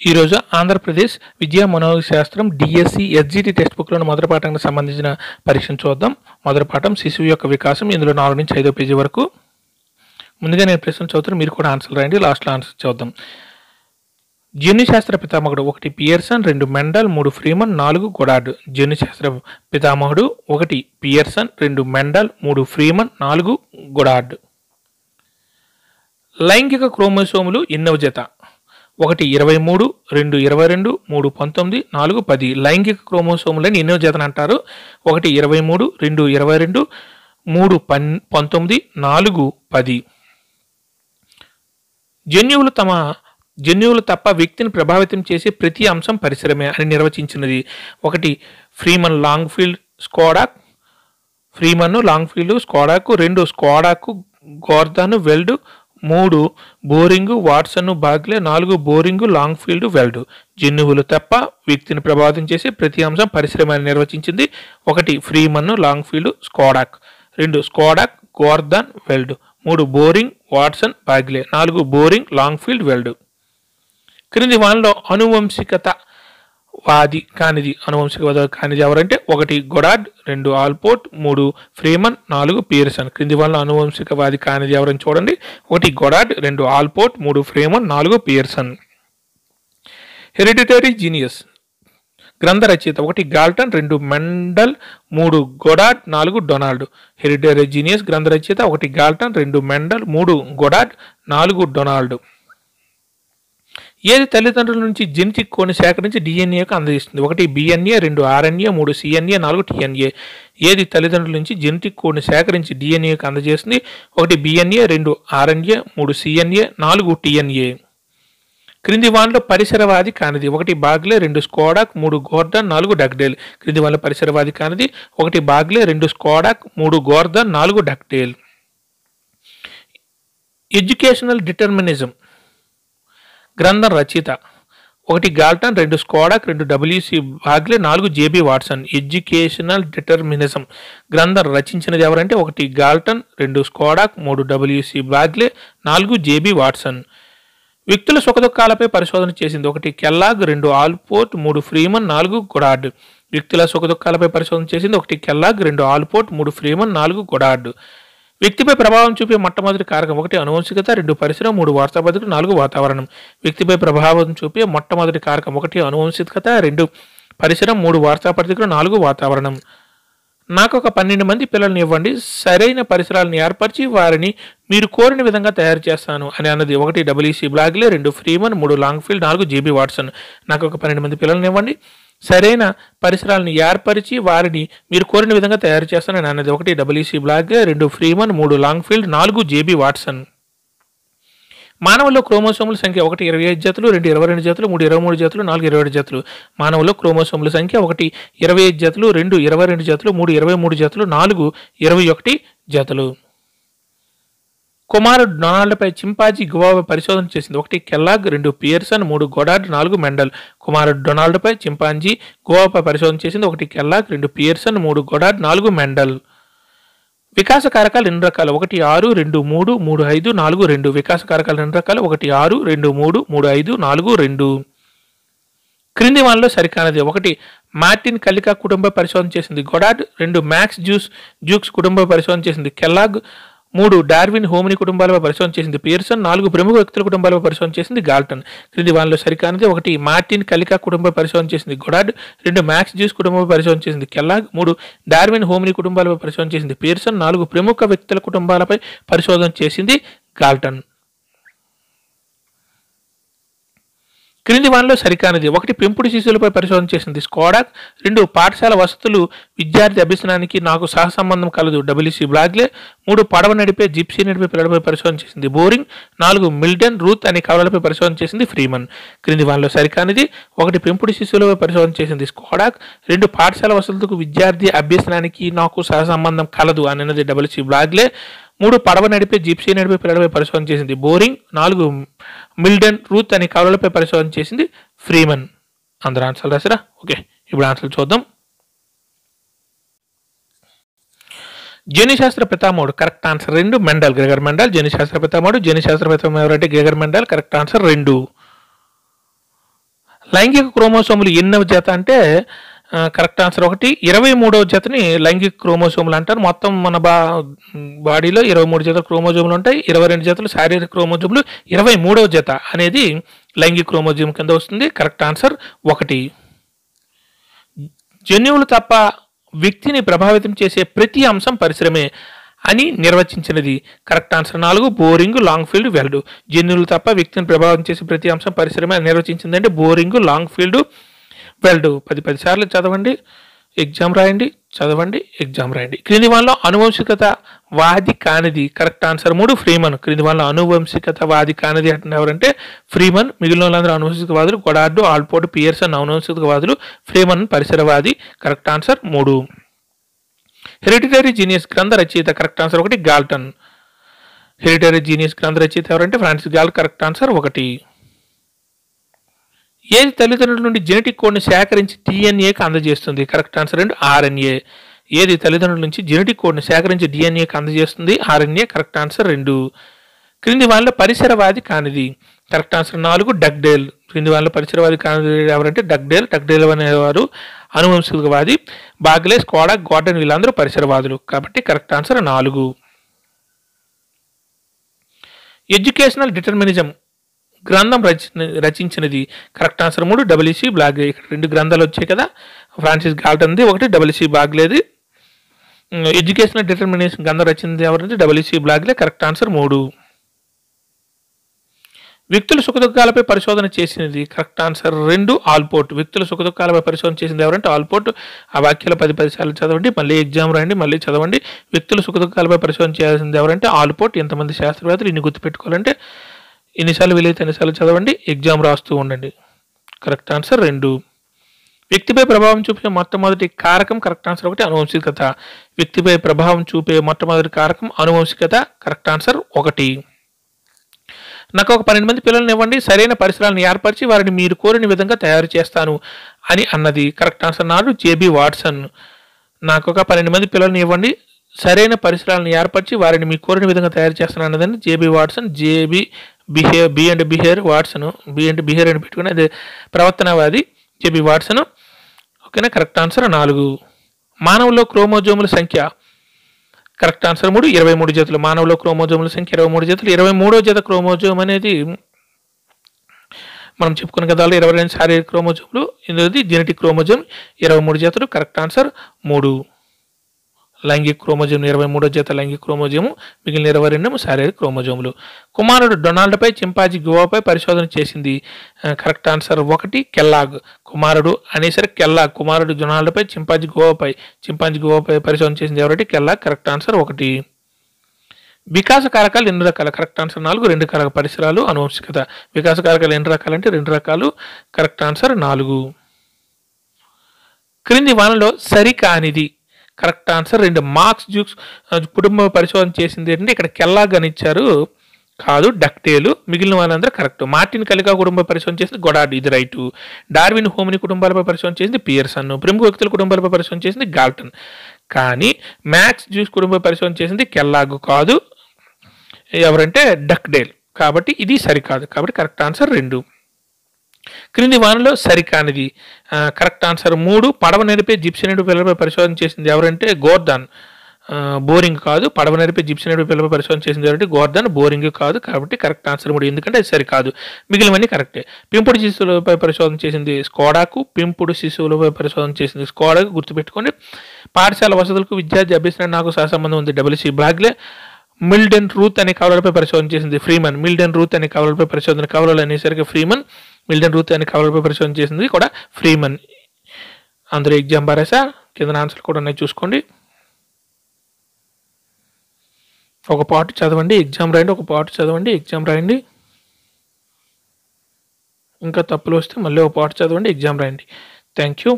ఈరోజు ఆంధ్రప్రదేశ్ విద్యా మనోశాస్త్రం DSC SGT text బుక్లోని మొదటి పాఠానికి సంబంధించిన పరీక్షను చూద్దాం. మొదటి పాఠం శిశువు యొక్క వికాసం. ఇందులో 4 నుంచి 5వ పేజీ వరకు. ముందుగా నేను ప్రశ్న చదువుతాను, మీరు కూడా ఆన్సర్ రాయండి. లాస్ట్లో ఆన్సర్ చూద్దాం. జన్యుశాస్త్ర పితామహుడు 1 పియర్సన్, 2 మెండల్, 3 ఫ్రీమన్, 4 గొడార్డ్. జన్యుశాస్త్ర పితామహుడు 1 పియర్సన్, 2 మెండల్, 3 ఫ్రీమన్, 4 గొడార్డ్. లైంగిక క్రోమోసోములు ఎన్నవ జత? 1 23, 2 22, 3 19, 4 10. లైంగిక క్రోమోసోములని ఎన్నో జతను అంటారు? 1 23, 2 22, 3 19, 4 10. జన్యువులు తప్ప వ్యక్తిని ప్రభావితం చేసే ప్రతి అంశం పరిసరమే అని నిర్వచించినది. 1 Freeman Langfield Skodak, Freeman Langfield Skodak. 2 Skodak Gordon Weld. 3 Boring Watson Bagley. 4 Boring Langfield Weld. జన్యువులు తప్ప వ్యక్తిని ప్రభావితం చేసే ప్రతి అంశం పరిశ్రమ అని నిర్వచించింది. 1 Freeman Langfield Skodak, 2 Skodak Gordon Weld, 3 Boring Watson Bagley, 4 Boring Langfield Weld. క్రింది వానలో అనువంశికవాది కానిది ఎవరంటే? 1 గొడార్డ్, 2 ఆల్పోర్ట్, 3 ఫ్రీమన్, 4 పియర్సన్. క్రింది వానలో అనువంశికవాది కానిది ఎవరని చూడండి. 1 Goddard, 2 Alport, 3 Freeman, 4 Pearson. Hereditary genius గ్రంథ రచయిత 1 Galton, 2 Mendel, 3 Goddard, 4 Donald. Hereditary genius గ్రంథ రచయిత 1 గాల్టన్, 2 మెండల్, 3 గొడార్డ్, 4 డొనాల్డ్. ఏది తల్లిదండ్రుల నుంచి జెనెటిక్ కోడ్ని సేకరించి డిఎన్ఏకు అందజేస్తుంది? 1 బిఎన్ఏ, 2 ఆర్ఎన్ఏ, 3 సిఎన్ఏ, 4 టిఎన్ఏ. ఏది తల్లిదండ్రుల నుంచి జెనెటిక్ కోడ్ని సేకరించి డిఎన్ఏకు అందజేస్తుంది? 1 బిఎన్ఏ, 2 ఆర్ఎన్ఏ, 3 సిఎన్ఏ, 4 టిఎన్ఏ. క్రింది వానలో పరిసరవాది కానిది? 1 బాగ్లే, 2 స్కోడాక్, 3 గోర్దాన్, 4 డగ్డేల్. క్రింది వానలో పరిసరవాది కానిది? 1 బాగ్లే, 2 స్కోడాక్, 3 గోర్దాన్, 4 డగ్డేల్. ఎడ్యుకేషనల్ డిటర్మినిజం గ్రంథం రచయిత 1 Galton, 2 స్కోడాక్, 2 WC Bagley, 4 JB Watson. Educational determinism గ్రంథం రచించినది ఎవరంటే? 1 Galton, 2 స్కోడాక్, 3 WC Bagley, 4 JB Watson. వ్యక్తుల సుఖదుఖాలపై పరిశోధన చేసింది? 1 కెల్లాగ్, 2 ఆల్పోర్ట్, 3 ఫ్రీమన్, 4 గొడార్డ్. వ్యక్తుల సుఖదుఖాలపై పరిశోధన చేసింది? 1 కెల్లాగ్, 2 ఆల్పోర్ట్, 3 ఫ్రీమన్, 4 గొడార్డ్. వ్యక్తిపై ప్రభావం చూపే మొట్టమొదటి కారకం? 1 అనువంశికత, 2 పరిసరం, 3 వార్తా పద్ధతులు, 4 వాతావరణం. వ్యక్తిపై ప్రభావం చూపే మొట్టమొదటి కారకం? 1 అనువంశికత, 2 పరిసరం, 3 వార్తా పద్ధతులు, 4 వాతావరణం. నాకు ఒక 12 మంది పిల్లల్ని ఇవ్వండి, సరైన పరిసరాలను ఏర్పరిచి వారిని మీరు కోరిన విధంగా తయారు చేస్తాను అని అన్నది. 1 WC బ్లాగ్లే, 2 Freeman, 3 Longfield, 4 JB Watson. నాకు ఒక 12 మంది పిల్లల్ని ఇవ్వండి, సరైన పరిసరాలను ఏర్పరిచి వారిని మీరు కోరిన విధంగా తయారు చేస్తానని అన్నది. 1 WC బ్లాగ్లే, 2 Freeman, 3 Longfield, 4 JB Watson. మానవుల్లో క్రోమోసోముల సంఖ్య 1 25 జతలు, 2 22 జతలు, 3 23 జతలు, 4 27 జతలు. మానవుల్లో క్రోమోసోముల సంఖ్య 1 25 జతలు, 2 22 జతలు, 3 23 జతలు, 4 21 జతలు. కుమారుడు డొనాల్డ్పై చింపాజీ గువావా పరిశోధన చేసింది? 1 కెల్లాగ్, 2 పియర్సన్, 3 గొడార్డ్, 4 మెండల్. కుమారుడు డొనాల్డ్పై చింపాంజీ గువావా పరిశోధన చేసింది? 1 కెల్లాగ్, 2 పియర్సన్, 3 గొడార్డ్, 4 మెండల్. వికాస కారకాలు 2 రకాలు? 1 6, 2 3, 3 5, 4 2. వికాస కారకాలు 2 రకాలు? 1 6, 2 3, 3 5, 4 2. క్రింది వానలో సరికానది? 1 మార్టిన్ కల్లికా కుటుంబ పరిశోధన చేసింది? గొడార్డ్. 2 మ్యాక్స్ జూక్స్ కుటుంబ పరిశోధన చేసింది? కెల్లాగ్. 3 డార్విన్ హోమిని కుటుంబాలపై పరిశోధన చేసింది? పియర్సన్. 4 ప్రముఖ వ్యక్తుల కుటుంబాలపై పరిశోధన చేసింది? గాల్టన్. క్రింది వానలో సరికానది? 1 మార్టిన్ కల్లికా కుటుంబ పరిశోధన చేసింది? గొడార్డ్. 2 మ్యాక్స్ జ్యూస్ కుటుంబంపై పరిశోధన చేసింది? కెల్లాగ్. 3 డార్విన్ హోమిని కుటుంబాలపై పరిశోధన చేసింది? పియర్సన్. 4 ప్రముఖ వ్యక్తుల కుటుంబాలపై పరిశోధన చేసింది? గాల్టన్. క్రింది వానలో సరికానిది? 1 పెంపుడు శిశువులపై పరిశోధన చేసింది? స్కోడాక్. 2 పాఠశాల వసతులు విద్యార్థి అభ్యసనానికి నాకు సహసంబంధం కలదు? డబ్ల్యూసి బ్లాగ్లే. 3 పడవ నడిపే జిప్సీ నడిపే పిల్లలపై పరిశోధన చేసింది? బోరింగ్. 4 మిల్డన్ రూత్ అనే కవలపై పరిశోధన చేసింది? ఫ్రీమన్. క్రింది వానలో సరికానిది? 1 పెంపుడు శిశువులపై పరిశోధన చేసింది? స్కోడాక్. 2 పాఠశాల వసతులకు విద్యార్థి అభ్యసనానికి నాకు సహసంబంధం కలదు అని అన్నది? డబ్ల్యూసి బ్లాగ్లే. 3 పడవ నడిపే జిప్సీ నడిపే పిల్లలపై పరిశోధన చేసింది? బోరింగ్. 4 మిల్డన్ రూత్ అనే కవులపై పరిశోధన చేసింది? ఫ్రీమన్. అందరూ ఆన్సర్లు రాసారా? ఓకే, ఇప్పుడు ఆన్సర్లు చూద్దాం. జన్యుశాస్త్ర పితామహుడు correct answer 2 Mendel, Gregor Mendel. జన్యుశాస్త్ర పితామహుడు, జన్యుశాస్త్ర పితామహుడు ఎవరంటే గ్రెగర్ మెండల్. Correct answer 2. లైంగిక క్రోమోసోములు ఎన్నవ జత అంటే కరెక్ట్ ఆన్సర్ 1. 23వ జతని లైంగిక క్రోమోసోములు అంటారు. మొత్తం మన బాడీలో 23 జతల క్రోమోజోములు ఉంటాయి. 22 జతలు శారీరక క్రోమోజోములు. 23వ జత అనేది లైంగిక క్రోమోజోమ్ కింద వస్తుంది. Correct answer 1. జన్యువులు తప్ప వ్యక్తిని ప్రభావితం చేసే ప్రతి అంశం పరిశ్రమే అని నిర్వచించినది. Correct answer 4. Boring, Langfield, Weld. జన్యువులు తప్ప వ్యక్తిని ప్రభావితం చేసే ప్రతి అంశం పరిశ్రమే అని నిర్వచించిందంటే బోరింగ్, లాంగ్ ఫీల్డ్, వెల్డ్. 10 సార్లు చదవండి, ఎగ్జామ్ రాయండి, చదవండి, ఎగ్జామ్ రాయండి. క్రింది వాళ్ళలో అనువంశికత వాది కానిది. Correct answer 3. ఫ్రీమన్. క్రింది వాళ్ళలో అనువంశికత వాది కానిది అంటే ఎవరంటే ఫ్రీమన్. మిగిలిన వాళ్ళందరూ అనువంశికవాదులు. గొడార్డు, ఆల్పోర్ట్, పియర్సన్ అనువంశికవాదులు. ఫ్రీమన్ పరిసరవాది. Correct answer 3. హెరిడిటరీ జీనియస్ గ్రంథ రచయిత. Correct answer 1. Galton. Hereditary genius గ్రంథ రచయిత ఎవరంటే ఫ్రాన్సిస్ గాల్. Correct answer 1. ఏది తల్లిదండ్రుల నుండి జెనెటిక్ కోడ్ని సేకరించి డిఎన్ఏకి అందజేస్తుంది. Correct answer 2. ఆర్ఎన్ఏ. ఏది తల్లిదండ్రుల నుంచి జెనెటిక్ కోడ్ని సేకరించి డిఎన్ఏకి అందజేస్తుంది. ఆర్ఎన్ఏ. Correct answer 2. క్రింది వాళ్ళ పరిసరవాది కానిది. Correct answer 4. డగ్డేల్. క్రింది వాళ్ళ పరిసరవాది కానిది ఎవరంటే డగ్డేల్. డగ్డేల్ అనేవారు అనువంశికవాది. బాగ్లే, స్కోడా, గార్డెన్ వీళ్ళందరూ పరిసరవాదులు. కాబట్టి కరెక్ట్ ఆన్సర్ 4. ఎడ్యుకేషనల్ డిటర్మినిజం గ్రంథం రచించినది. Correct answer 3. W C Bagley. ఇక్కడ 2 గ్రంథాలు వచ్చాయి కదా, ఫ్రాన్సిస్ గాల్టన్ది, ఒకటి డబ్ల్యూసి బ్లాగ్లేది. ఎడ్యుకేషనల్ డిటర్మినేషన్ గ్రంథం రచించింది ఎవరంటే డబ్ల్యూసి బ్లాగ్లే. Correct answer 3. వ్యక్తుల సుఖదుఖాలపై పరిశోధన చేసినది. Correct answer 2. ఆల్పోర్ట్. వ్యక్తుల సుఖదుఖాలపై పరిశోధన చేసింది ఎవరంటే ఆల్పోర్ట్. ఆ వాక్యాలు 10 సార్లు చదవండి, మళ్ళీ ఎగ్జామ్ రాయండి, మళ్ళీ చదవండి. వ్యక్తుల సుఖదుఖాలపై పరిశోధన చేయాల్సింది ఎవరంటే ఆల్పోర్ట్. ఎంతమంది శాస్త్రవేత్తలు ఇన్ని గుర్తుపెట్టుకోవాలంటే ఎన్నిసార్లు వీలైతే ఎన్నిసార్లు చదవండి, ఎగ్జామ్ రాస్తూ ఉండండి. Correct answer 2. వ్యక్తిపై ప్రభావం చూపే మొట్టమొదటి కారకం. Correct answer 1. అనువంశికత. వ్యక్తిపై ప్రభావం చూపే మొట్టమొదటి కారకం అనువంశికత. Correct answer 1. నాకు ఒక 12 మంది పిల్లల్ని ఇవ్వండి, సరైన పరిసరాలను ఏర్పరిచి వారిని మీరు కోరిన విధంగా తయారు చేస్తాను అని అన్నది. Correct answer 4. JB Watson. నాకు ఒక 12 మంది పిల్లల్ని ఇవ్వండి, సరైన పరిసరాలను ఏర్పరిచి వారిని మీ కోరిన విధంగా తయారు చేస్తాను అన్నదని J B Watson. J B behaviour Watson. Behaviour అని పెట్టుకుని అదే ప్రవర్తనవాది జేబీ వాట్సన్. ఓకేనా. Correct answer 4. మానవులో క్రోమోజోముల సంఖ్య. Correct answer 3. 23 జతలు. మానవులో క్రోమోజోముల సంఖ్య 23 జతలు. 23వ జత క్రోమోజోమ్ అనేది మనం చెప్పుకున్న కదా, 22 శారీరక క్రోమోజోములు, ఇందులో జెనెటిక్ క్రోమోజోమ్ 23 జతలు. Correct answer 3. లైంగిక క్రోమోజోమ్ 23వ జత లైంగిక క్రోమోజోము, మిగిలిన 22 శారీరక క్రోమోజోములు. కుమారుడు డొనాల్డ్పై చింపాజీ గువాపై పరిశోధన చేసింది. Correct answer 1. కెల్లాగ్. కుమారుడు అనేసరికి కెల్లాగ్. కుమారుడు డొనాల్డ్పై చింపాజీ గువాపై పరిశోధన చేసింది ఎవరంటే కెల్లాగ్. Correct answer 1. వికాస కారకాలు ఎన్ని రకాలు. Correct answer 4. 2 రకాల పరిసరాలు, అనువంశికత. వికాస కారకాలు ఎన్ని రకాలంటే 2 రకాలు. Correct answer 4. క్రింది వానలో సరికానిది. Correct answer 2. మార్క్స్ జూక్స్ కుటుంబ పరిశోధన చేసింది ఏంటంటే ఇక్కడ కెల్లాగ్ అని ఇచ్చారు, కాదు, డక్టేలు. మిగిలిన వాళ్ళందరూ కరెక్ట్. మార్టిన్ కలిగా కుటుంబ పరిశోధన చేసింది గొడార్డ్, ఇది రైటు. డార్విన్ హోమిని కుటుంబాలపై పరిశోధన చేసింది పియర్సన్. ప్రముఖ వ్యక్తుల కుటుంబాలపై పరిశోధన చేసింది గాల్టన్. కానీ మ్యాక్స్ జ్యూస్ కుటుంబ పరిశోధన చేసింది కెల్లాగ్, కాదు, ఎవరంటే డక్డేల్. కాబట్టి ఇది సరికాదు. కాబట్టి కరెక్ట్ ఆన్సర్ 2. క్రింది వానలో సరికానిది. Correct answer 3. పడవ నడిపే జిప్సీ పిల్లలపై పరిశోధన చేసింది ఎవరంటే గోర్దాన్. బోరింగ్ కాదు. పడవ నడిపే జిప్సీ పిల్లలపై పరిశోధన చేసింది ఎవరంటే గోర్దాన్. బోరింగ్ కాదు. కాబట్టి కరెక్ట్ ఆన్సర్ 3, ఎందుకంటే అది సరికాదు. మిగిలినవన్నీ కరెక్టే. పెంపుడు శిశువులపై పరిశోధన చేసింది స్కోడాకు. పెంపుడు శిశువులపై పరిశోధన చేసింది స్కోడాకు. గుర్తుపెట్టుకోండి. పాఠశాల వసతులకు విద్యార్థి అభ్యసనానికి నాకు సహసంబంధం ఉంది. డబ్ల్యూసి బ్లాగ్లే. మిల్డెన్ రూత్ అనే కవలలపై పరిశోధన చేసింది ఫ్రీమన్. మిల్డెన్ రూత్ అనే కవలలపై పరిశోధన, కవలలు అనేసరికి ఫ్రీమన్. మిల్డెన్ రూత్ అనే కవలలపై పరిశోధన చేసింది కూడా ఫ్రీమన్. అందరూ ఎగ్జామ్ బారేసా, కింద ఆన్సర్లు కూడా ఉన్నాయి చూసుకోండి. ఒక పార్ట్ చదవండి, ఎగ్జామ్ రాయండి. ఒక పార్ట్ చదవండి, ఎగ్జామ్ రాయండి. ఇంకా తప్పులు వస్తే మళ్ళీ ఒక పార్ట్ చదవండి, ఎగ్జామ్ రాయండి. Thank you.